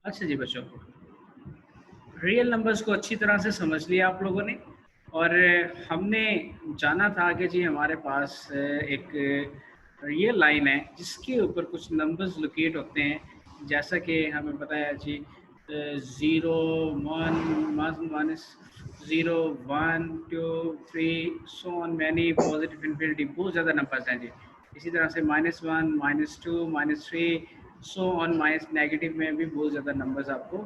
अच्छा जी बच्चों, real numbers को अच्छी तरह से समझ लिया आप लोगों ने। और हमने जाना था कि जी हमारे पास एक रियल लाइन है जिसके ऊपर कुछ नंबर्स लोकेट होते हैं, जैसा कि हमें पता है जी 0 1 minus 0 1 2 3 so on many positive infinity, बहुत ज़्यादा नंबर्स हैं जी। इसी तरह से -1 -2 -3 सो ऑन माइनस नेगेटिव में भी बहुत ज़्यादा नंबर्स आपको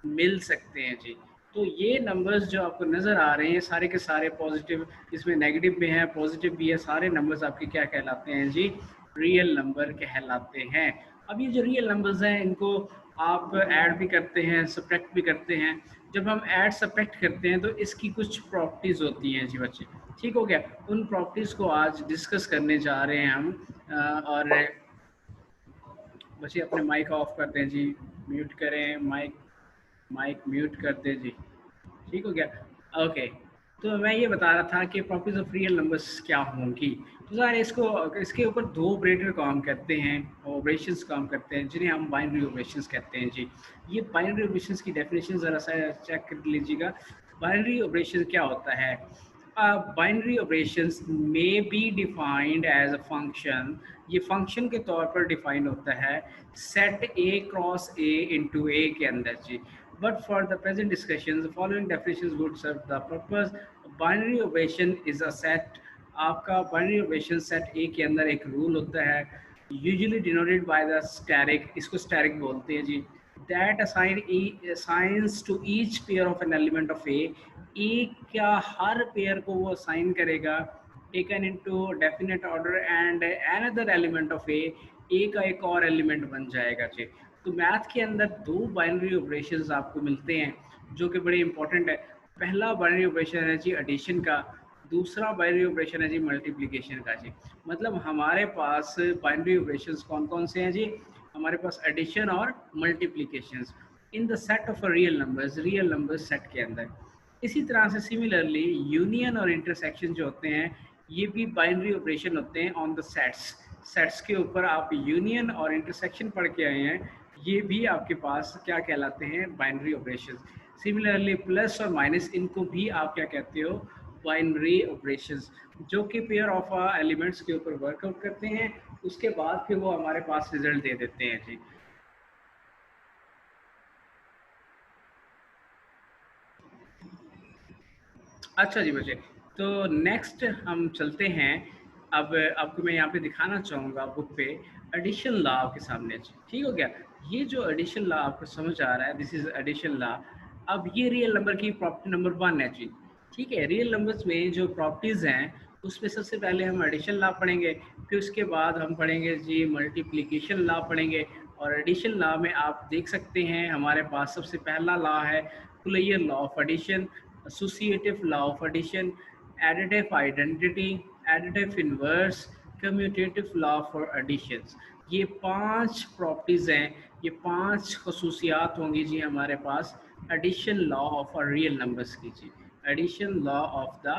मिल सकते हैं जी। तो ये नंबर्स जो आपको नज़र आ रहे हैं सारे के सारे पॉजिटिव, इसमें नेगेटिव भी हैं पॉजिटिव भी है, सारे नंबर्स आपके क्या कहलाते हैं जी, रियल नंबर कहलाते हैं। अब ये जो रियल नंबर्स हैं इनको आप ऐड भी करते हैं, सब्ट्रैक्ट भी करते हैं। जब हम ऐड सब्ट्रैक्ट करते हैं तो इसकी कुछ प्रॉपर्टीज़ होती हैं जी बच्चे, ठीक हो गया। उन प्रॉपर्टीज़ को आज डिस्कस करने जा रहे हैं हम। और बच्चे अपने माइक ऑफ कर दें जी, म्यूट करें माइक, माइक म्यूट कर दें जी, ठीक हो गया। ओके, तो मैं ये बता रहा था कि प्रॉपर्टीज ऑफ रियल नंबर्स क्या होंगी। तो सर इसको, इसके ऊपर दो ऑपरेटर काम करते हैं, ऑपरेशंस काम करते हैं जिन्हें हम बाइनरी ऑपरेशंस कहते हैं जी। ये बाइनरी ऑपरेशंस की डेफिनेशन ज़रा सा चेक कर लीजिएगा। बाइनरी ऑपरेशन क्या होता है? बाइनरी ऑपरेशंस में be defined as a function, ये फंक्शन के तौर पर डिफाइन होता है set A cross A into A के अंदर जी। But for the present discussion, the following definitions would serve the purpose. Binary operation is a set. आपका binary operation set A के अंदर एक रूल होता है, usually denoted by the steric, इसको steric बोलते हैं जी, that assigns to each pair of an element of A. A का हर पेयर को वो असाइन करेगा taken into definite order and another element of A का एक और एलिमेंट बन जाएगा जी। तो मैथ के अंदर दो बाइनरी ऑपरेशंस आपको मिलते हैं जो कि बड़े इंपॉर्टेंट है। पहला बाइनरी ऑपरेशन है जी एडिशन का, दूसरा बाइनरी ऑपरेशन है जी मल्टीप्लिकेशन का जी। मतलब हमारे पास बाइनरी ऑपरेशंस कौन कौन से हैं जी? हमारे पास एडिशन और multiplication in the set of real numbers set के अंदर। इसी तरह से सिमिलरली यूनियन और इंटरसेक्शन जो होते हैं ये भी बाइनरी ऑपरेशन होते हैं ऑन द सेट्स। सेट्स के ऊपर आप यूनियन और इंटरसेक्शन पढ़ के आए हैं, ये भी आपके पास क्या कहलाते हैं? Binary operations. सिमिलरली प्लस और माइनस, इनको भी आप क्या कहते हो? बाइनरी ऑपरेशंस, जो कि पेयर ऑफ एलिमेंट्स के ऊपर वर्कआउट करते हैं, उसके बाद फिर वो हमारे पास रिजल्ट दे देते हैं जी। अच्छा जी बच्चे, तो नेक्स्ट हम चलते हैं। अब आपको मैं यहाँ पे दिखाना चाहूँगा बुक पे एडिशन लॉ आपके सामने जी, ठीक हो गया। ये जो एडिशन लॉ आपको समझ आ रहा है, दिस इज एडिशन लॉ। अब ये रियल नंबर की प्रॉपर्टी नंबर 1 है जी, ठीक है। रियल नंबर्स में जो प्रॉपर्टीज़ हैं उसमें सबसे पहले हम एडिशन लॉ पढ़ेंगे, फिर उसके बाद हम पढ़ेंगे जी मल्टीप्लिकेशन लॉ पढ़ेंगे। और एडिशन लॉ में आप देख सकते हैं हमारे पास सबसे पहला लॉ है closure law of addition, associative law of addition, additive identity, additive inverse, commutative law for additions। ये 5 प्रॉपर्टीज़ हैं, ये 5 खसूसियात होंगी जी हमारे पास addition law of a real numbers की जी, addition law of the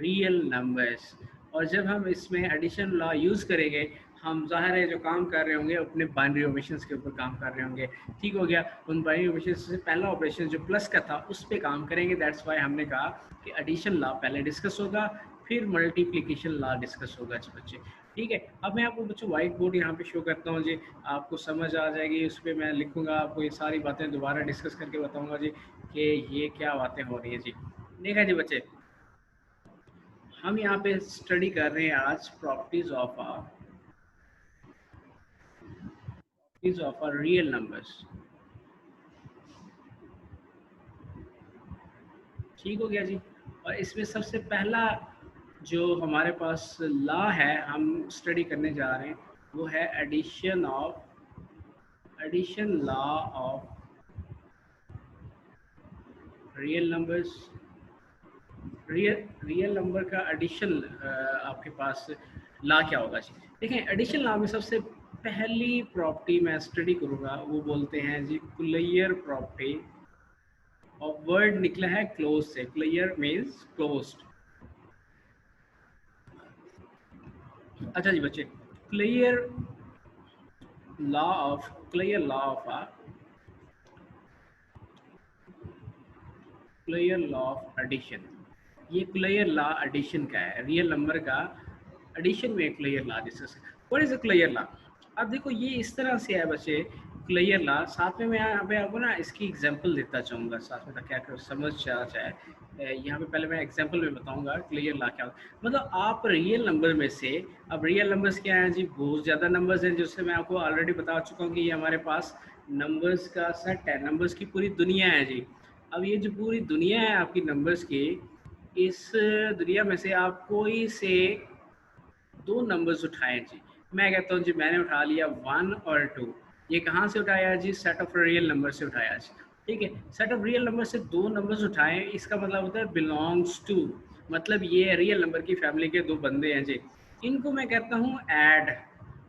real numbers. और जब हम इसमें एडिशन लॉ यूज़ करेंगे, हम ज़ाहिर है जो काम कर रहे होंगे अपने बाइनरी ऑपरेशंस के ऊपर काम कर रहे होंगे, ठीक हो गया। उन बाइनरी ऑपरेशन से पहला ऑपरेशन जो प्लस का था उस पर काम करेंगे। दैट्स वाई हमने कहा कि एडिशन लॉ पहले डिस्कस होगा, फिर मल्टीप्लिकेशन लॉ डिस्कस होगा जी बच्चे, ठीक है। अब मैं आपको बच्चों वाइट बोर्ड यहाँ पे शो करता हूँ जी, आपको समझ आ जाएगी। उस पर मैं लिखूँगा, आपको ये सारी बातें दोबारा डिस्कस करके बताऊँगा जी कि ये क्या बातें हो रही हैं जी। देखा जी बच्चे, हम यहाँ पे स्टडी कर रहे हैं आज properties of a real numbers, ठीक हो गया जी। और इसमें सबसे पहला जो हमारे पास लॉ है हम स्टडी करने जा रहे हैं वो है addition law of real numbers. Real number का एडिशन आपके पास लॉ क्या होगा जी? देखें, एडिशन लॉ में सबसे पहली प्रॉपर्टी मैं स्टडी करूँगा वो बोलते हैं जी कुलेयर प्रॉपर्टी। और वर्ड निकला है क्लोज से, क्लियर मीन्स क्लोज्ड। अच्छा जी बच्चे, closure law of closure law of addition. ये क्लेयर लॉ एडिशन का है, रियल नंबर का एडिशन में closure law discuss. What is a closure law? अब देखो ये इस तरह से है बच्चे, क्लेयर लॉ। साथ में मैं यहाँ पे आपको ना इसकी एग्जांपल देता चाहूँगा साथ में, ताकि आपको समझ आ जाए। यहाँ पे पहले मैं एग्जांपल में बताऊँगा क्लियर लॉ क्या होता है। मतलब आप रियल नंबर में से, अब रियल नंबर्स क्या हैं जी, बहुत ज़्यादा नंबर्स हैं, जिससे मैं आपको ऑलरेडी बता चुका हूँ कि ये हमारे पास नंबर्स का सेट है, नंबर्स की पूरी दुनिया है जी। अब ये जो पूरी दुनिया है आपकी नंबर्स की, इस दुनिया में से आप कोई से दो नंबर्स उठाएं जी। मैं कहता हूँ जी मैंने उठा लिया 1 और 2। ये कहाँ से उठाया जी? सेट ऑफ रियल नंबर से उठाया जी। ठीक है, सेट ऑफ रियल नंबर से दो नंबर्स उठाएं, इसका मतलब होता है बिलोंग्स टू। मतलब ये रियल नंबर की फैमिली के दो बंदे हैं जी, इनको मैं कहता हूँ ऐड।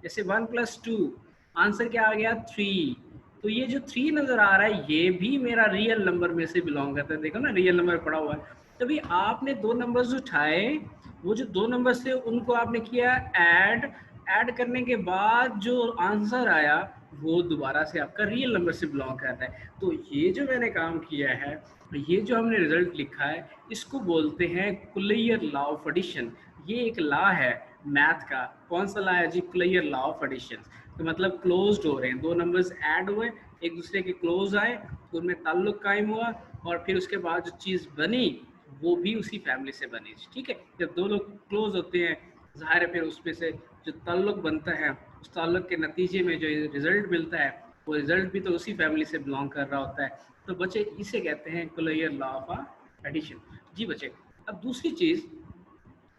जैसे 1+2, आंसर क्या आ गया? 3। तो ये जो 3 नज़र आ रहा है ये भी मेरा रियल नंबर में से बिलोंग करता है। देखो ना, रियल नंबर पड़ा हुआ है। तभी आपने दो नंबर्स उठाए, वो जो दो नंबर्स थे उनको आपने किया ऐड। ऐड करने के बाद जो आंसर आया वो दोबारा से आपका रियल नंबर से बिलोंग करता है। तो ये जो मैंने काम किया है, ये जो हमने रिजल्ट लिखा है, इसको बोलते हैं क्लेयर लॉ ऑफ एडिशन। ये एक लॉ है मैथ का। कौन सा लॉ है जी? Closure law of addition. तो मतलब क्लोज्ड हो रहे हैं, दो नंबर्स ऐड हुए, एक दूसरे के क्लोज आए, तो उनमें ताल्लुक कायम हुआ, और फिर उसके बाद जो चीज़ बनी वो भी उसी फैमिली से बनी। ठीक है, जब दो लोग क्लोज होते हैं, ज़ाहिर है फिर उसमें से जो ताल्लुक बनता है, उस ताल्लुक के नतीजे में जो रिजल्ट मिलता है, वो रिजल्ट भी तो उसी फैमिली से बिलोंग कर रहा होता है। तो बच्चे इसे कहते हैं क्लेयर लॉ ऑफ एडिशन। जी बच्चे, अब दूसरी चीज़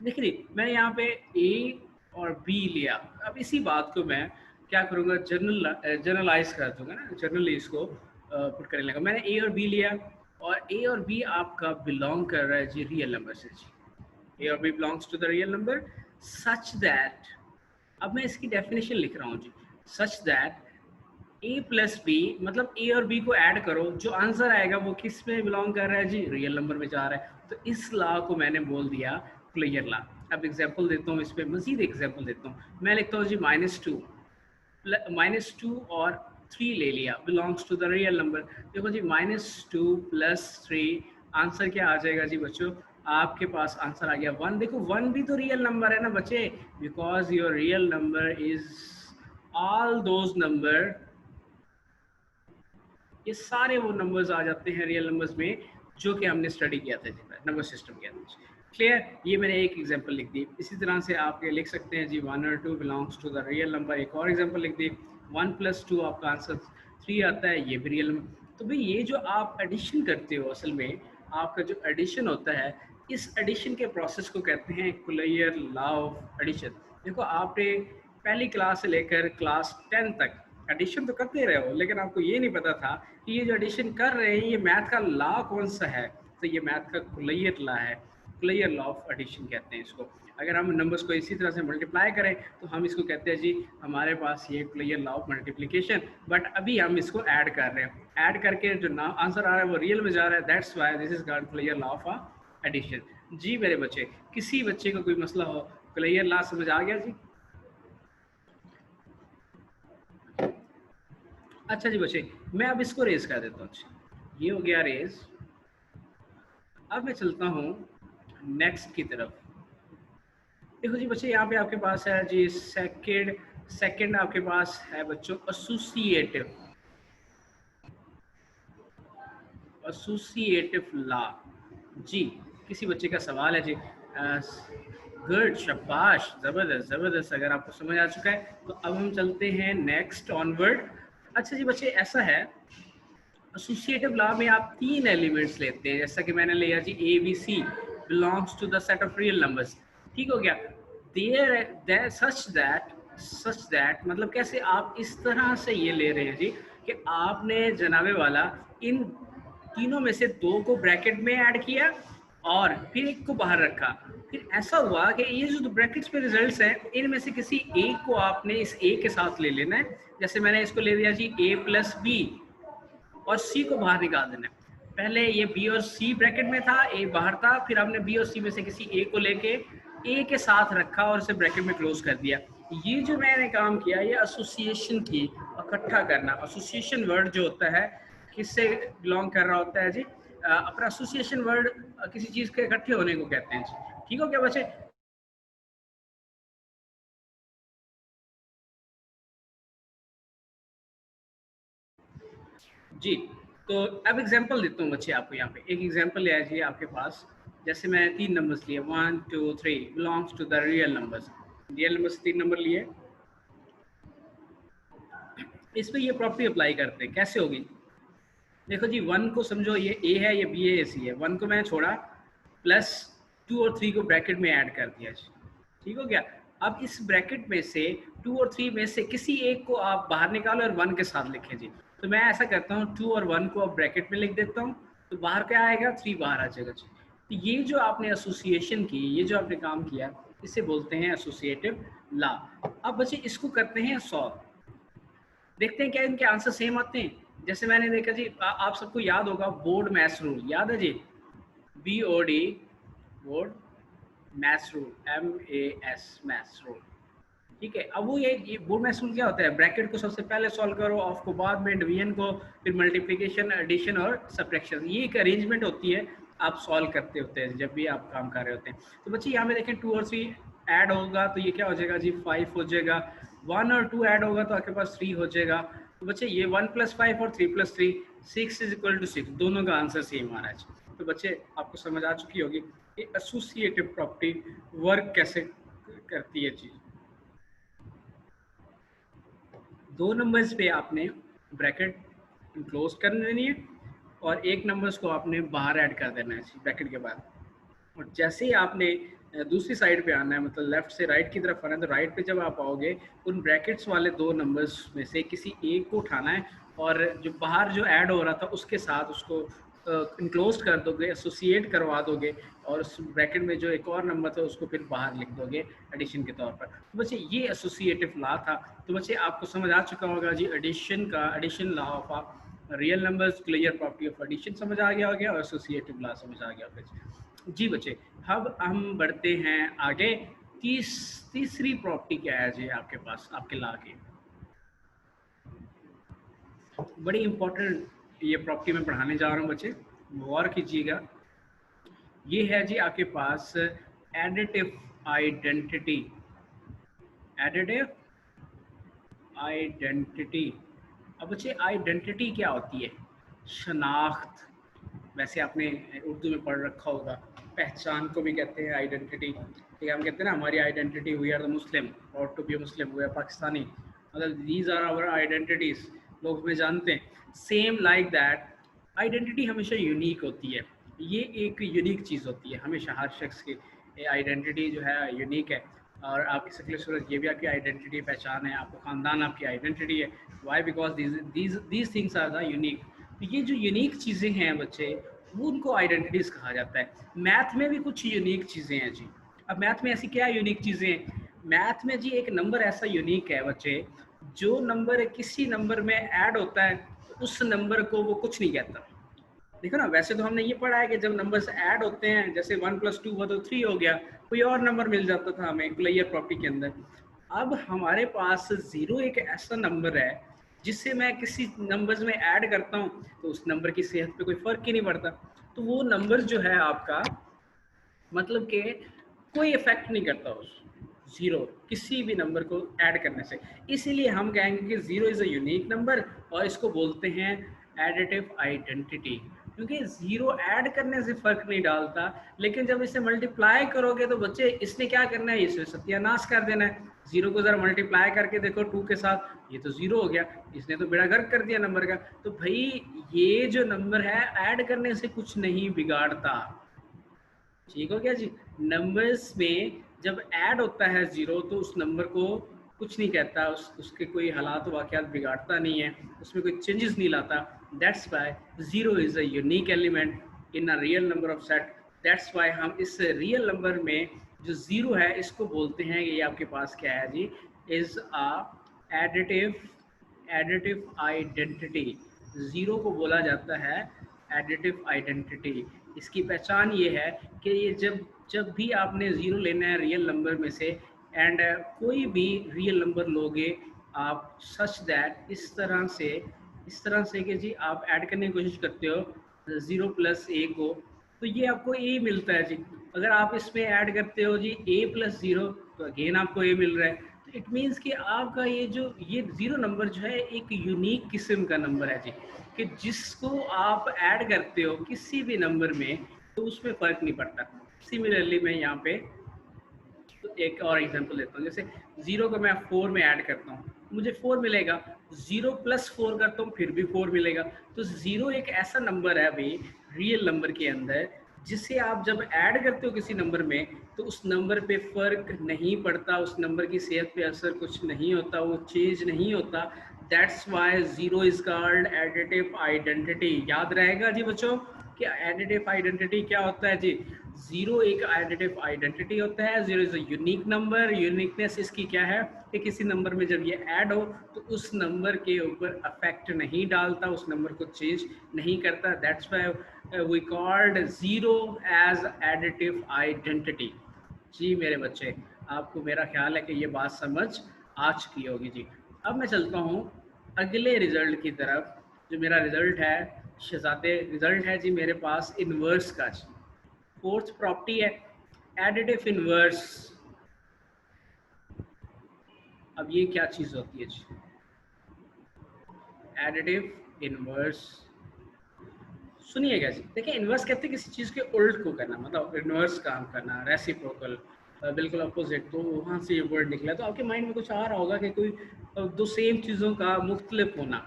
देखिए, मैं यहाँ पे ए और बी लिया। अब इसी बात को मैं क्या करूँगा, जनरलाइज कर दूंगा ना, जनरली इसको पुट करने लगा। मैंने ए और बी लिया, और ए और बी आपका बिलोंग कर रहा है जी रियल नंबर से जी। ए और B belongs to the real number such that, अब मैं इसकी डेफिनेशन लिख रहा हूँ जी, such that A plus B, मतलब ए और बी को ऐड करो, जो आंसर आएगा वो किस में बिलोंग कर रहा है जी? रियल नंबर में जा रहा है। तो इस लॉ को मैंने बोल दिया क्लियर लॉ। अब एग्जांपल देता हूँ, इस पर मजीद एग्जांपल देता हूँ। मैं लिखता हूँ जी -2 और 3 ले लिया, belongs to the real number. देखो जी, -2 + 3 आंसर क्या आ जाएगा जी बच्चों? आपके पास आंसर आ गया 1। देखो 1 भी तो रियल नंबर है ना बच्चे, because your real number is all those number, ये सारे वो नंबर्स आ जाते हैं रियल नंबर्स में जो कि हमने स्टडी किया था नंबर सिस्टम के अंदर। क्लियर? ये मैंने एक एग्जांपल लिख दी। इसी तरह से आप ये लिख सकते हैं जी 1 और 2 belongs to the real number. एक और एग्जांपल लिख दी, 1 + 2 आपका आंसर 3 आता है, ये भी रियल नंबर। तो भाई ये जो आप एडिशन करते हो, असल में आपका जो एडिशन होता है, इस एडिशन के प्रोसेस को कहते हैं क्लेयर लॉ ऑफ एडिशन। देखो आपने पहली क्लास से लेकर क्लास 10 तक एडिशन तो करते रहे हो, लेकिन आपको ये नहीं पता था कि ये जो एडिशन कर रहे हैं ये मैथ का लॉ कौन सा है। तो ये मैथ का क्लेयर लॉ है, क्लेयर लॉ ऑफ एडिशन कहते हैं इसको। अगर हम नंबर्स को इसी तरह से मल्टीप्लाई करें तो हम इसको कहते हैं जी हमारे पास ये clear law of multiplication. But अभी हम इसको ऐड कर रहे हैं, ऐड करके जो ना आंसर आ रहा है वो रियल में जा रहा है। That's why this is called closure law of addition. जी मेरे बच्चे, किसी बच्चे को कोई मसला हो, क्लियर लॉ समझ आ गया जी? अच्छा जी बच्चे, मैं अब इसको रेज कर देता हूँ। ये हो गया रेज। अब मैं चलता हूँ नेक्स्ट की तरफ। देखो जी बच्चे, यहाँ पे आपके पास है जी सेकंड आपके पास है बच्चों एसोसिएटिव लॉ। जी, किसी बच्चे का सवाल है जी? गुड, शाबाश, ज़बरदस्त ज़बरदस्त। अगर आपको समझ आ चुका है तो अब हम चलते हैं नेक्स्ट ऑनवर्ड। अच्छा जी बच्चे, ऐसा है एसोसिएटिव लॉ में आप 3 एलिमेंट्स लेते हैं, जैसा कि मैंने लिया जी ABC belongs to the set of real numbers. ठीक हो गया? देयर सच दैट मतलब कैसे? आप इस तरह से ये ले रहे हैं जी कि आपने जनाबे वाला इन तीनों में से दो को ब्रैकेट में ऐड किया और फिर एक को बाहर रखा। फिर ऐसा हुआ कि ये जो ब्रैकेट्स में रिजल्ट्स हैं, इनमें से किसी एक को आपने इस ए के साथ ले लेना है। जैसे मैंने इसको ले लिया जी A+B, और सी को बाहर निकाल देना है। पहले ये बी और सी ब्रैकेट में था, ए बाहर था, फिर हमने बी और सी में से किसी ए को लेके ए के साथ रखा और इसे ब्रैकेट में क्लोज कर दिया। ये जो मैंने काम किया, ये एसोसिएशन की इकट्ठा करना। एसोसिएशन वर्ड जो होता है किससे बिलोंग कर रहा होता है जी? अपना एसोसिएशन वर्ड किसी चीज के इकट्ठे होने को कहते हैं। ठीक हो क्या बच्चे? जी, तो अब एग्जांपल देता हूँ बच्चे आपको। यहाँ पे एक एग्जांपल ले आइए आपके पास। जैसे मैं 3 नंबर्स लिए 1 2 3 belongs to the real numbers. Real numbers 3 number लिए। इस पे ये प्रॉपर्टी अप्लाई करते हैं, कैसे होगी? देखो जी, 1 को समझो ये ए है, ये बी है, ये सी है। 1 को मैंने छोड़ा, प्लस 2 और 3 को ब्रैकेट में ऐड कर दिया। ठीक हो गया? अब इस ब्रैकेट में से 2 और 3 में से किसी एक को आप बाहर निकालो और 1 के साथ लिखें जी। तो मैं ऐसा करता हूँ, 2 और 1 को अब ब्रैकेट में लिख देता हूँ, तो बाहर क्या आएगा? 3 बाहर आ जाएगा जी। तो ये जो आपने एसोसिएशन की, ये जो आपने काम किया, इसे बोलते हैं एसोसिएटिव लॉ। अब बच्चे इसको करते हैं सॉल्व। देखते हैं क्या इनके आंसर सेम आते हैं। जैसे मैंने देखा जी, आप सबको याद होगा बोर्ड मैथ्स रूल, याद है जी? BOD board maths rule, MAS maths rule. ठीक है, अब वो ये बोर्ड मैथ्स रूल क्या होता है? ब्रैकेट को सबसे पहले सॉल्व करो, ऑफ को बाद में, डिवीजन को फिर, मल्टीप्लिकेशन, एडिशन और सब्ट्रैक्शन। ये एक अरेंजमेंट होती है, आप सॉल्व करते होते हैं जब भी आप काम कर रहे होते हैं। तो बच्चे यहाँ में देखें 2 और 3 ऐड होगा तो ये क्या हो जाएगा जी? 5 हो जाएगा। 1 और 2 ऐड होगा तो आपके पास 3 हो जाएगा। तो बच्चे ये 1 + 5 और 3 + 3 6 = 6, दोनों का आंसर सेम आ रहा है। तो बच्चे आपको समझ आ चुकी होगी कि एसोसिएटिव प्रॉपर्टी वर्क कैसे करती है चीज। 2 नंबर्स पे आपने ब्रैकेट क्लोज कर देनी है और एक नंबर्स को आपने बाहर ऐड कर देना है ब्रैकेट के बाद। और जैसे ही आपने दूसरी साइड पे आना है, मतलब लेफ्ट से राइट की तरफ आना है, तो राइट पे जब आप आओगे, उन ब्रैकेट्स वाले 2 नंबर्स में से किसी एक को उठाना है और जो बाहर जो ऐड हो रहा था उसके साथ उसको इनक्लोज कर दोगे, एसोसिएट करवा दोगे, और उस ब्रैकेट में जो एक और नंबर था उसको फिर बाहर लिख दोगे एडिशन के तौर पर। तो बच्चे ये एसोसिएटिव लॉ था। तो बच्चे आपको समझ आ चुका होगा जी एडिशन का, addition law of real numbers, closure property of addition समझ आ गया होगा और एसोसिएटिव लॉ समझ आ गया होगा जी बच्चे। अब हम बढ़ते हैं आगे। तीसरी प्रॉपर्टी क्या है जी आपके पास, आपके लॉ की? बड़ी इंपॉर्टेंट ये प्रॉपर्टी मैं पढ़ाने जा रहा हूँ बच्चे, गौर कीजिएगा। ये है जी आपके पास एडिटिव आइडेंटिटी। Additive identity. अब बच्चे आइडेंटिटी क्या होती है? शनाख्त। वैसे आपने उर्दू में पढ़ रखा होगा, पहचान को भी कहते हैं आइडेंटिटी। ठीक है, हम कहते हैं ना हमारी identity, we are the Muslim और to be Muslim we are Pakistani, मतलब दीज आर आवर आइडेंटिटीज, लोग हमें जानते हैं। सेम लाइक दैट, आइडेंटिटी हमेशा यूनिक होती है। ये एक यूनिक चीज़ होती है हमेशा, हर शख्स की आइडेंटिटी जो है यूनिक है। और आपकी शक्ल सूरत ये भी आपकी आइडेंटिटी, पहचान है। आपको ख़ानदान आपकी आइडेंटिटी है। Why? Because these things are the unique. तो ये जो यूनिक चीज़ें हैं बच्चे, वो उनको आइडेंटिटीज़ कहा जाता है। मैथ में भी कुछ यूनिक चीज़ें हैं जी। अब मैथ में ऐसी क्या यूनिक चीज़ें हैं? मैथ में जी एक नंबर ऐसा यूनिक है बच्चे, जो नंबर किसी नंबर में ऐड होता है उस नंबर को वो कुछ नहीं कहता। देखो ना, वैसे तो हमने ये पढ़ा है कि जब नंबर्स ऐड होते हैं, जैसे 1 + 2 हुआ तो 3 हो गया, कोई और नंबर मिल जाता था हमें क्लियर प्रॉपर्टी के अंदर। अब हमारे पास 0 एक ऐसा नंबर है जिससे मैं किसी नंबर्स में ऐड करता हूँ तो उस नंबर की सेहत पे कोई फ़र्क ही नहीं पड़ता। तो वो नंबर जो है आपका, मतलब कि कोई इफेक्ट नहीं करता उस 0 किसी भी नंबर को ऐड करने से। इसीलिए हम कहेंगे कि 0 इज़ अ यूनिक नंबर और इसको बोलते हैं एडिटिव आइडेंटिटी, क्योंकि 0 ऐड करने से फ़र्क नहीं डालता, लेकिन जब इसे मल्टीप्लाई करोगे तो बच्चे इसने क्या करना है? इसे सत्यानाश कर देना है। 0 को ज़रा मल्टीप्लाई करके देखो 2 के साथ, ये तो 0 हो गया, इसने तो बेड़ा गर्क कर दिया नंबर का। तो भाई ये जो नंबर है ऐड करने से कुछ नहीं बिगाड़ता। ठीक हो गया जी? नंबर्स में जब ऐड होता है 0 तो उस नंबर को कुछ नहीं कहता, उसके कोई हालात वाक़यात बिगाड़ता नहीं है, उसमें कोई चेंजेस नहीं लाता। That's why 0 is a unique element in a real number of set. That's why हम इस रियल नंबर में जो 0 है इसको बोलते हैं, ये आपके पास क्या है जी? Is a additive additive identity. 0 को बोला जाता है एडिटिव आइडेंटिटी। इसकी पहचान ये है कि ये जब जब भी आपने 0 लेना है रियल नंबर में से, एंड कोई भी रियल नंबर लोगे आप, सच दैट इस तरह से कि जी आप ऐड करने की कोशिश करते हो 0 प्लस ए को, तो ये आपको ए मिलता है जी। अगर आप इसमें ऐड करते हो जी ए प्लस 0, तो अगेन आपको ए मिल रहा है। तो इट मीन्स कि आपका ये 0 नंबर जो है एक यूनिक किस्म का नंबर है जी, कि जिसको आप ऐड करते हो किसी भी नंबर में तो उसमें फ़र्क नहीं पड़ता। सिमिलरली मैं यहाँ पे तो एक और एग्जांपल देता हूँ। जैसे 0 को मैं 4 में ऐड करता हूँ, मुझे 4 मिलेगा। 0 प्लस 4 करता हूँ, फिर भी 4 मिलेगा। तो 0 एक ऐसा नंबर है भाई रियल नंबर के अंदर, जिसे आप जब ऐड करते हो किसी नंबर में तो उस नंबर पे फ़र्क नहीं पड़ता, उस नंबर की सेहत पे असर कुछ नहीं होता, वो चेंज नहीं होता। That's why 0 is called additive identity. याद रहेगा जी बच्चों कि एडिटिव आइडेंटिटी क्या होता है जी। 0 एक एडिटिव आइडेंटिटी होता है। 0 is a unique number. Uniqueness इसकी क्या है कि किसी नंबर में जब ये ऐड हो तो उस नंबर के ऊपर अफेक्ट नहीं डालता, उस नंबर को चेंज नहीं करता। That's why we called 0 as additive identity. जी मेरे बच्चे, आपको मेरा ख्याल है कि ये बात समझ आ चुकी होगी जी। अब मैं चलता हूँ अगले रिजल्ट की तरफ। जो मेरा रिजल्ट है शहजादे, रिजल्ट है जी मेरे पास इन्वर्स का जी। फोर्थ प्रॉपर्टी है एडिटिव इन्वर्स। अब ये क्या चीज़ होती है जी, एडिटिव इन्वर्स। सुनिएगा जी, देखिए इन्वर्स कहते हैं किसी चीज़ के उल्ट को करना, मतलब इन्वर्स काम करना, रेसिप्रोकल, बिल्कुल अपोजिट। तो वहाँ से ये वर्ड निकला, तो आपके माइंड में कुछ आ रहा होगा कि कोई दो सेम चीज़ों का मुख्तलिफ होना,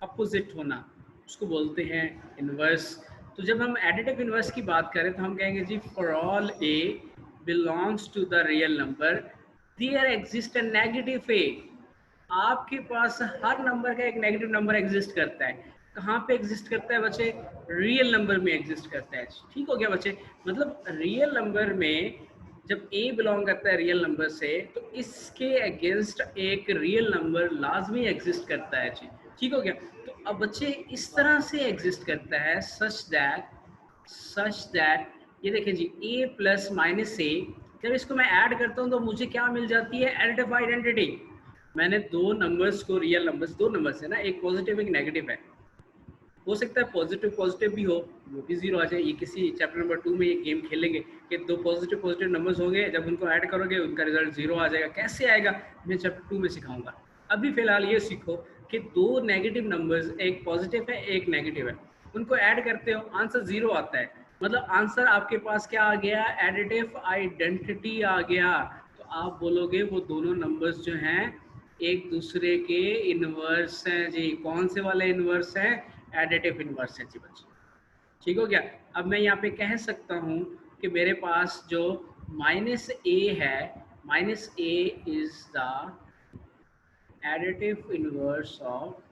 अपोजिट होना, उसको बोलते हैं इन्वर्स। तो जब हम एडिटिव इन्वर्स की बात करें तो हम कहेंगे जी for all a belongs to the real number there exist a negative a. आपके पास हर नंबर का एक नेगेटिव नंबर एग्जिस्ट करता है। कहाँ पे एग्जिस्ट करता है बच्चे? रियल नंबर में एग्जिस्ट करता है। ठीक हो गया बच्चे? मतलब रियल नंबर में जब ए बिलोंग करता है रियल नंबर से तो इसके अगेंस्ट एक रियल नंबर लाजमी एग्जिस्ट करता है जी। ठीक हो गया? तो अब बच्चे इस तरह से एग्जिस्ट करता है सच दैट ये देखें जी ए प्लस माइनस ए, जब इसको मैं ऐड करता हूँ तो मुझे क्या मिल जाती है? Additive identity. मैंने दो नंबर्स को, रियल नंबर्स, दो नंबर्स है ना, एक पॉजिटिव एक नेगेटिव है। हो सकता है पॉजिटिव पॉजिटिव भी हो, वो भी जीरो आ जाए। ये किसी चैप्टर नंबर 2 में ये गेम खेलेंगे कि दो पॉजिटिव पॉजिटिव नंबर्स होंगे, जब उनको ऐड करोगे उनका रिजल्ट जीरो आ जाएगा। कैसे आएगा मैं चैप्टर 2 में सिखाऊंगा। अभी फिलहाल ये सीखो कि दो नेगेटिव नंबर्स, एक पॉजिटिव है एक नेगेटिव है, उनको ऐड करते हो आंसर जीरो आता है। मतलब आंसर आपके पास क्या आ गया? एडिटिव आइडेंटिटी आ गया। तो आप बोलोगे वो दोनों नंबर्स जो हैं एक दूसरे के इनवर्स हैं जी। कौन से वाले इनवर्स हैं? एडिटिव इनवर्स है जी बच्चे। ठीक हो गया? अब मैं यहाँ पे कह सकता हूँ कि मेरे पास जो माइनस ए है, minus a is the additive inverse of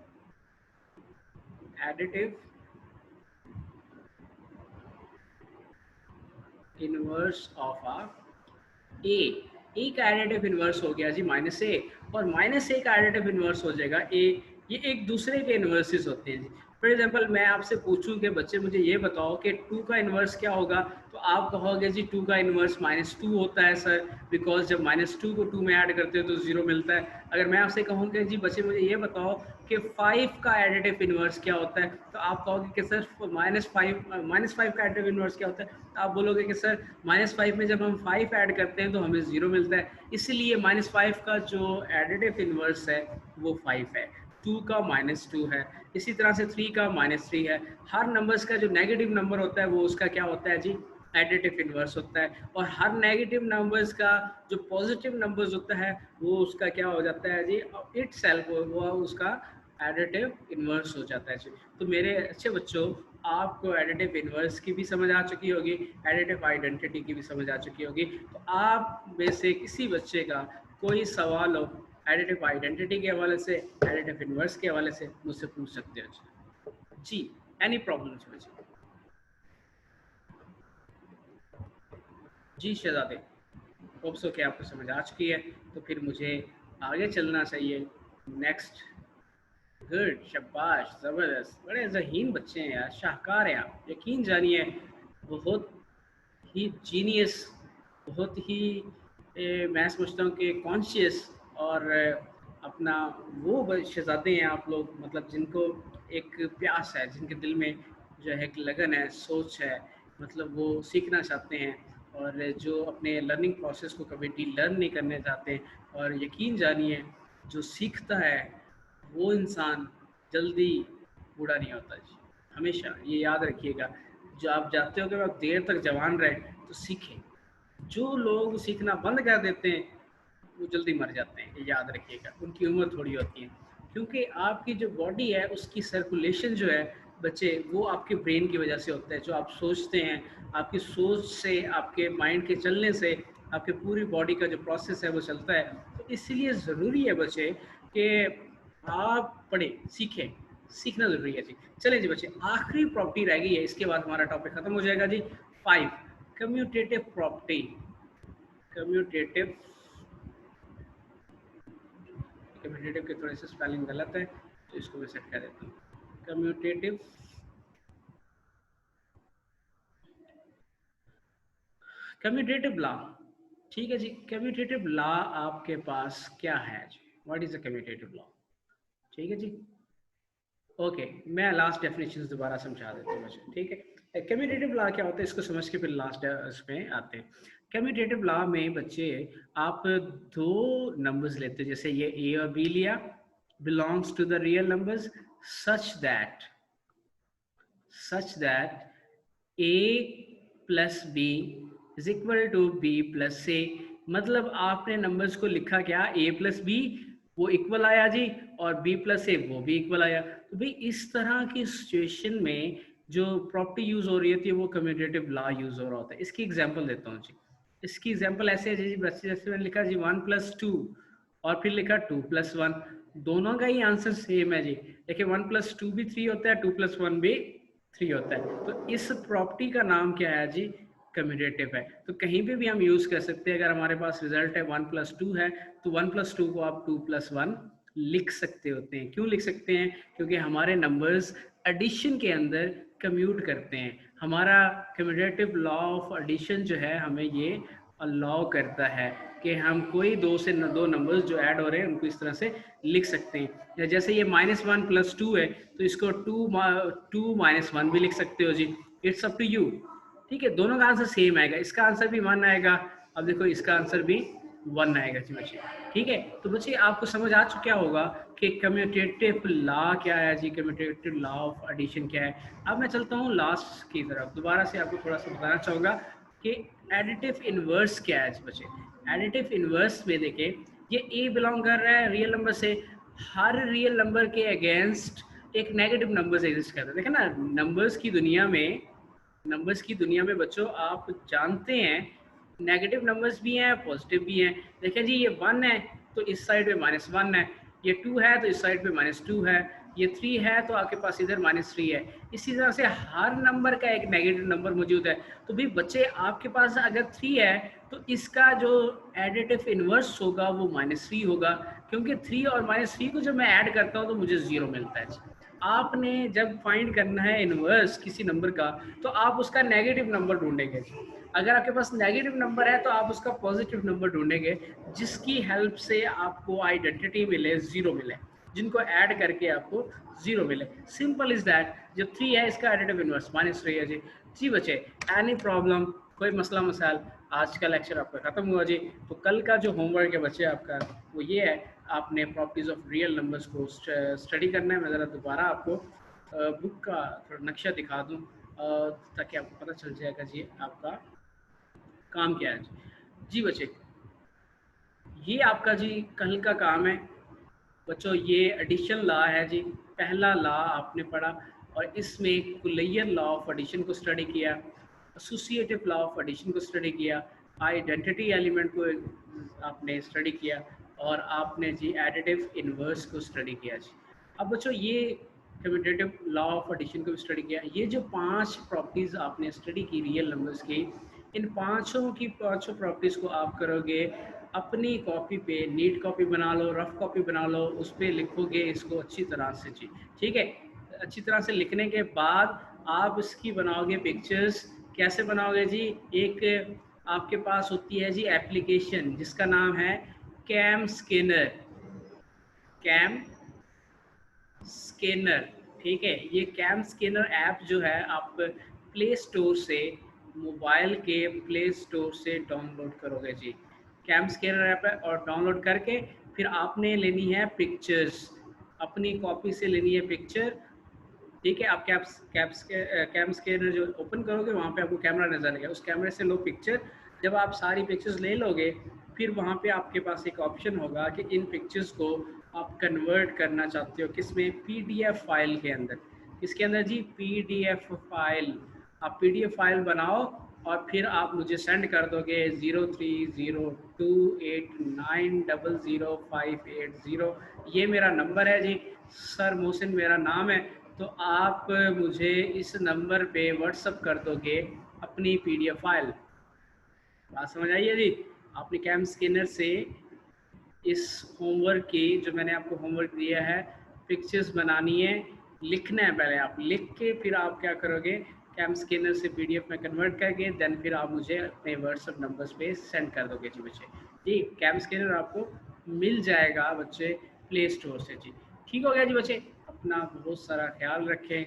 additive inverse of uh a का एडिटिव इनवर्स हो गया जी माइनस ए, और माइनस ए का एडिटिव इनवर्स हो जाएगा ए। ये एक दूसरे के इनवर्सेस होते हैं जी। फॉर एग्जांपल मैं आपसे पूछूं कि बच्चे मुझे ये बताओ कि 2 का इनवर्स क्या होगा, तो आप कहोगे जी 2 का इनवर्स -2 होता है सर, बिकॉज जब -2 को 2 में ऐड करते हो तो 0 मिलता है। अगर मैं आपसे कहूँ कि जी बच्चे मुझे ये बताओ कि 5 का एडिटिव इनवर्स क्या होता है, तो आप कहोगे कि सर -5 का एडिटिव इनवर्स क्या होता है, तो आप बोलोगे कि सर -5 में जब हम 5 ऐड करते हैं तो हमें 0 मिलता है, इसलिए -5 का जो एडिटिव इनवर्स है वो 5 है। 2 का -2 है, इसी तरह से 3 का -3 है। हर नंबर्स का जो नेगेटिव नंबर होता है वो उसका क्या होता है जी? एडिटिव इनवर्स होता है। और हर नेगेटिव नंबर्स का जो पॉजिटिव नंबर्स होता है वो उसका क्या हो जाता है जी? इटसेल्फ वो उसका एडिटिव इनवर्स हो जाता है जी। तो मेरे अच्छे बच्चों, आपको एडिटिव इनवर्स की भी समझ आ चुकी होगी, एडिटिव आइडेंटिटी की भी समझ आ चुकी होगी। तो आप में से किसी बच्चे का कोई सवाल हो एडिटिव आइडेंटिटी के हवाले से, एडिटिव इनवर्स के हवाले से, मुझसे पूछ सकते हो जी। एनी प्रॉब्लम्स मुझे जी शहजादे, होप सो कि आपको समझ आ चुकी है। तो फिर मुझे आगे चलना चाहिए। नेक्स्ट। गुड, शाबाश, ज़बरदस्त, बड़े ज़हीन बच्चे हैं यार, शाहकार हैं आप, यकीन जानिए। बहुत ही जीनियस, बहुत ही मैं समझता हूँ कि कॉन्शियस और अपना वो शहजादे हैं आप लोग, मतलब जिनको एक प्यास है, जिनके दिल में जो है एक लगन है, सोच है, मतलब वो सीखना चाहते हैं और जो अपने लर्निंग प्रोसेस को कभी डी लर्न नहीं करने चाहते। और यकीन जानिए जो सीखता है वो इंसान जल्दी बूढ़ा नहीं होता जी। हमेशा ये याद रखिएगा, जो आप चाहते हो कि आप देर तक जवान रहें तो सीखें। जो लोग सीखना बंद कर देते हैं वो जल्दी मर जाते हैं, ये याद रखिएगा। उनकी उम्र थोड़ी होती है, क्योंकि आपकी जो बॉडी है उसकी सर्कुलेशन जो है बच्चे, वो आपके ब्रेन की वजह से होता है। जो आप सोचते हैं, आपकी सोच से, आपके माइंड के चलने से आपके पूरी बॉडी का जो प्रोसेस है वो चलता है। तो इसलिए ज़रूरी है बच्चे कि आप पढ़ें, सीखें, सीखना ज़रूरी है जी। चलिए जी बच्चे, आखिरी प्रॉपर्टी रह गई है, इसके बाद हमारा टॉपिक खत्म हो जाएगा जी। 5 कम्यूटेटिव प्रॉपर्टी। कम्यूटेटिव, कम्यूटेटिव के थोड़े से स्पेलिंग गलत है तो इसको मैं सेट कर देता हूँ। कम्यूटेटिव, कम्यूटेटिव लॉ, ठीक है जी। कम्यूटेटिव लॉ आपके पास क्या है जी? What is a commutative law? ठीक है जी। ओके, मैं लास्ट डेफिनेशन दोबारा समझा देता हूँ मुझे, ठीक है। कम्यूटेटिव लॉ क्या होता है इसको समझ के फिर लास्ट इसमें आते हैं। कम्यूटेटिव लॉ में बच्चे आप दो नंबर्स लेते हैं, जैसे ये ए और बी लिया, belongs to the real numbers such that a plus b is equal to b plus a. मतलब आपने नंबर्स को लिखा क्या, a प्लस बी, वो इक्वल आया जी, और b प्लस ए वो भी इक्वल आया। तो भाई इस तरह की सिचुएशन में जो प्रॉपर्टी यूज हो रही होती है वो कम्यूटेटिव लॉ यूज हो रहा होता है। इसकी एग्जांपल देता हूँ जी। इसकी एग्जांपल ऐसे है जी, बच्चे जैसे मैंने लिखा जी 1+2 और फिर लिखा 2+1, दोनों का ही आंसर सेम है जी। देखिए 1+2 भी 3 होता है, 2+1 भी 3 होता है। तो इस प्रॉपर्टी का नाम क्या है जी? कम्यूटेटिव है। तो कहीं पे भी हम यूज कर सकते हैं। अगर हमारे पास रिजल्ट है 1+2 है तो 1+2 को आप 2+1 लिख सकते होते हैं। क्यों लिख सकते हैं? क्योंकि हमारे नंबर्स एडिशन के अंदर कम्यूट करते हैं। हमारा कम्यूटेटिव लॉ ऑफ एडिशन जो है हमें ये अलाउ करता है कि हम कोई दो नंबर्स जो ऐड हो रहे हैं उनको इस तरह से लिख सकते हैं। जैसे ये -1+2 है तो इसको 2-1 भी लिख सकते हो जी। इट्स अप टू यू, ठीक है। दोनों का आंसर सेम आएगा, इसका आंसर भी 1 आएगा, अब देखो इसका आंसर भी 1 आएगा जी बच्चे, ठीक है। तो बच्चे आपको समझ आ चुका होगा कि कम्यूटेटिव लॉ क्या है जी, कम्यूटेटिव लॉ ऑफ एडिशन क्या है। अब मैं चलता हूँ लास्ट की तरफ, दोबारा से आपको थोड़ा सा बताना चाहूँगा कि एडिटिव इनवर्स क्या है बच्चे। एडिटिव इनवर्स में देखें, ये ए बिलोंग कर रहा है रियल नंबर से, हर रियल नंबर के अगेंस्ट एक नेगेटिव नंबर एग्जिस्ट करता है। देखें ना, नंबर्स की दुनिया में बच्चों आप जानते हैं नेगेटिव नंबर्स भी हैं, पॉजिटिव भी हैं। देखें जी, ये 1 है तो इस साइड पे -1 है, ये 2 है तो इस साइड पे -2 है, ये 3 है तो आपके पास इधर -3 है। इसी तरह से हर नंबर का एक नेगेटिव नंबर मौजूद है। तो भाई बच्चे आपके पास अगर 3 है तो इसका जो एडिटिव इनवर्स होगा वो -3 होगा, क्योंकि 3 और -3 को जब मैं ऐड करता हूँ तो मुझे 0 मिलता है। आपने जब फाइंड करना है इनवर्स किसी नंबर का तो आप उसका नेगेटिव नंबर ढूंढेंगे। अगर आपके पास नेगेटिव नंबर है तो आप उसका पॉजिटिव नंबर ढूंढेंगे, जिसकी हेल्प से आपको आइडेंटिटी मिले, 0 मिले, जिनको ऐड करके आपको 0 मिले। Simple is that. जो 3 है इसका एडिटिव इनवर्स -3 है जी। जी बच्चे, एनी प्रॉब्लम, कोई मसला मसाइल? आज का लेक्चर आपका ख़त्म हुआ जी। तो कल का जो होमवर्क है बच्चे आपका वो ये है, आपने प्रॉपर्टीज़ ऑफ रियल नंबर्स को स्टडी करना है। मैं ज़रा दोबारा आपको बुक का थोड़ा नक्शा दिखा दूँ ताकि आपको पता चल जाएगा जी आपका काम क्या है। जी बच्चे, ये आपका जी कल का काम है बच्चों। ये एडिशन लॉ है जी, पहला लॉ आपने पढ़ा और इसमें कुलैयर लॉ ऑफ एडिशन को स्टडी किया, एसोसिएटिव लॉ ऑफ एडिशन को स्टडी किया, आइडेंटिटी एलिमेंट को आपने स्टडी किया, और आपने जी एडिटिव इनवर्स को स्टडी किया जी। अब बच्चों ये कम्यूटेटिव लॉ ऑफ एडिशन को भी स्टडी किया। ये जो 5 प्रॉपर्टीज़ आपने स्टडी की रियल नंबर्स की, इन पाँचों की पाँचों प्रॉपर्टीज़ को आप करोगे अपनी कॉपी पे, नीट कॉपी बना लो, रफ कॉपी बना लो, उस पर लिखोगे इसको अच्छी तरह से जी, ठीक है। अच्छी तरह से लिखने के बाद आप इसकी बनाओगे पिक्चर्स। कैसे बनाओगे जी? एक आपके पास होती है जी एप्लीकेशन जिसका नाम है कैम स्कैनर। कैम स्कैनर, ठीक है, ये कैम स्कैनर ऐप जो है आप प्ले स्टोर से, मोबाइल के प्ले स्टोर से डाउनलोड करोगे जी। कैम स्कैनर ऐप है और डाउनलोड करके फिर आपने लेनी है पिक्चर्स, अपनी कॉपी से लेनी है पिक्चर। ठीक है, आप कैम स्कैनर जो ओपन करोगे वहाँ पे आपको कैमरा नज़र आएगा, उस कैमरे से लो पिक्चर। जब आप सारी पिक्चर्स ले लोगे फिर वहाँ पे आपके पास एक ऑप्शन होगा कि इन पिक्चर्स को आप कन्वर्ट करना चाहते हो किस में, पीडीएफ फाइल के अंदर। इसके अंदर जी पीडीएफ फाइल, आप पीडीएफ फाइल बनाओ और फिर आप मुझे सेंड कर दोगे 030289000580। ये मेरा नंबर है जी, सर मोहसिन मेरा नाम है। तो आप मुझे इस नंबर पे व्हाट्सअप कर दोगे अपनी पीडीएफ फाइल। बात समझ आई है जी? आपने कैम स्कैनर से इस होमवर्क की, जो मैंने आपको होमवर्क दिया है, पिक्चर्स बनानी है, लिखना है पहले। आप लिख के फिर आप क्या करोगे, कैम स्कैनर से पीडीएफ में कन्वर्ट करके देन फिर आप मुझे अपने व्हाट्सअप नंबर्स पे सेंड कर दोगे जी बच्चे। ठीक, कैम स्कैनर आपको मिल जाएगा बच्चे प्ले स्टोर से जी। ठीक हो गया जी बच्चे, अपना बहुत सारा ख्याल रखें,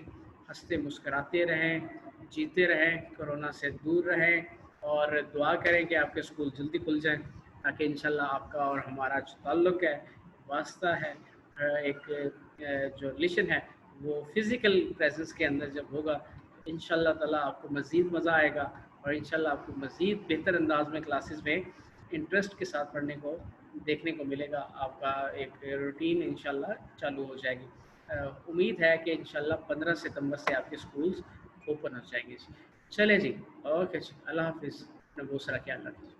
हंसते मुस्कराते रहें, जीते रहें, कोरोना से दूर रहें और दुआ करें कि आपके स्कूल जल्दी खुल जाएं, ताकि इंशाल्लाह आपका और हमारा जो ताल्लुक़ है, वास्ता है, जो रिलेशन है, वो फ़िज़िकल प्रेजेंस के अंदर जब होगा इंशाल्लाह ताला आपको मज़ीद मज़ा आएगा और इंशाल्लाह आपको मज़ीद बेहतर अंदाज में क्लासेस में इंटरेस्ट के साथ पढ़ने को देखने को मिलेगा। आपका एक रूटीन इंशाल्लाह चालू हो जाएगी। उम्मीद है कि इंशाल्लाह 15 सितंबर से आपके स्कूल्स ओपन हो जाएंगे। चले जी, ओके जी, अल्लाह हाफिज़, अपना बहुत सारा ख्याल रखिए।